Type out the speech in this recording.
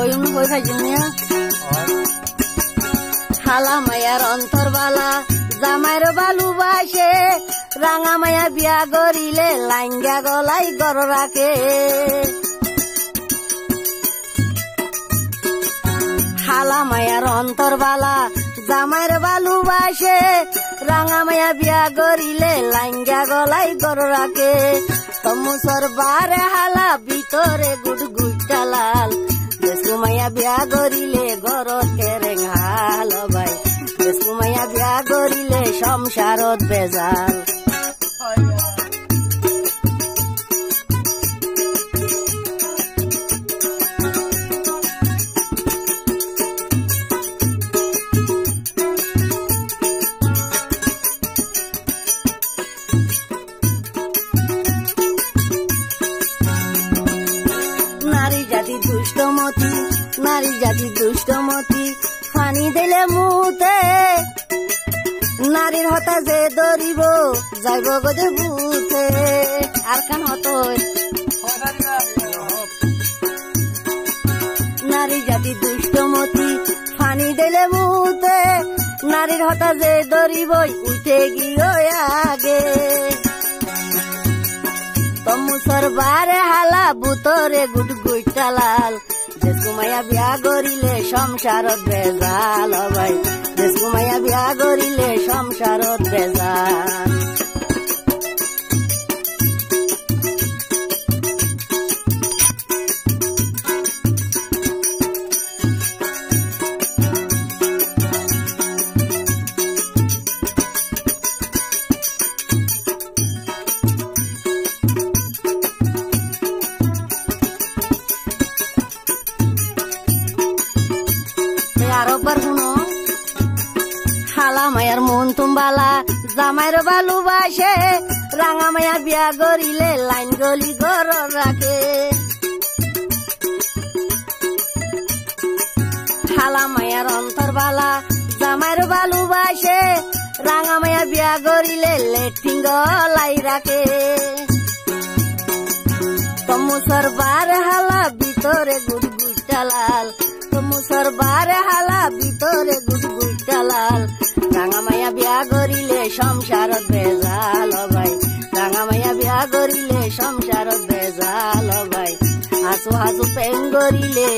কইম হই ভাইজুনিয়া হালা মায়ার অন্তরবালা জামাইর ভালোবাসে রাঙা মায়া বিয়া করিলে লাইঙ্গা গলাই গর রাখে হালা মায়ার অন্তরবালা জামাইর ভালোবাসে রাঙা মায়া বিয়া করিলে লাইঙ্গা গলাই গর রাখে তমুসর বারে হালা ভিতরে গুটগুটা লাল দেশু মায়া বিয়া করিলে গর কেরেং হাল ভাই দেশু মায়া বিয়া করিলে সংসারত বেজাল নারী জাতি দুষ্টমতি পানি দিলে মুতে নারীর হতা যে দরিব যাইব গদে বুতে আর কান হত নারী জাতি দুষ্টমতি পানি দিলে মুতে নারীর হতা যে দরিব উঠে গিয়ে আগে তমুসর বারে হালা বুতরে গুটগুটা লাল দেশু মায়া বিয়া করিলে সংসারত বেজাল ভাই দেশু মায়া বিয়া করিলে সংসারত বেজাল আরোবার শুনো হালা মায়ার মন তুমবালা জামাইর ভালোবাসে রাঙা মায়া বিয়া করিলে লাইন গলি ঘর রাখে হালা মায়ার অন্তরবালা জামাইর ভালোবাসে রাঙা মায়া বিয়া করিলে লেট্রিন গলাই রাখে তমুসর বারে হালা ভিতরে গুটগুটা লাল মুসর বারে হালা ভিতরে গুটগুটা লাল রাঙা মায়া বিয়া করিলে সংসারত বেজাল ভাই রাঙা মায়া বিয়া করিলে সংসারত বেজাল ভাই হাসু হাসু পেন করিলে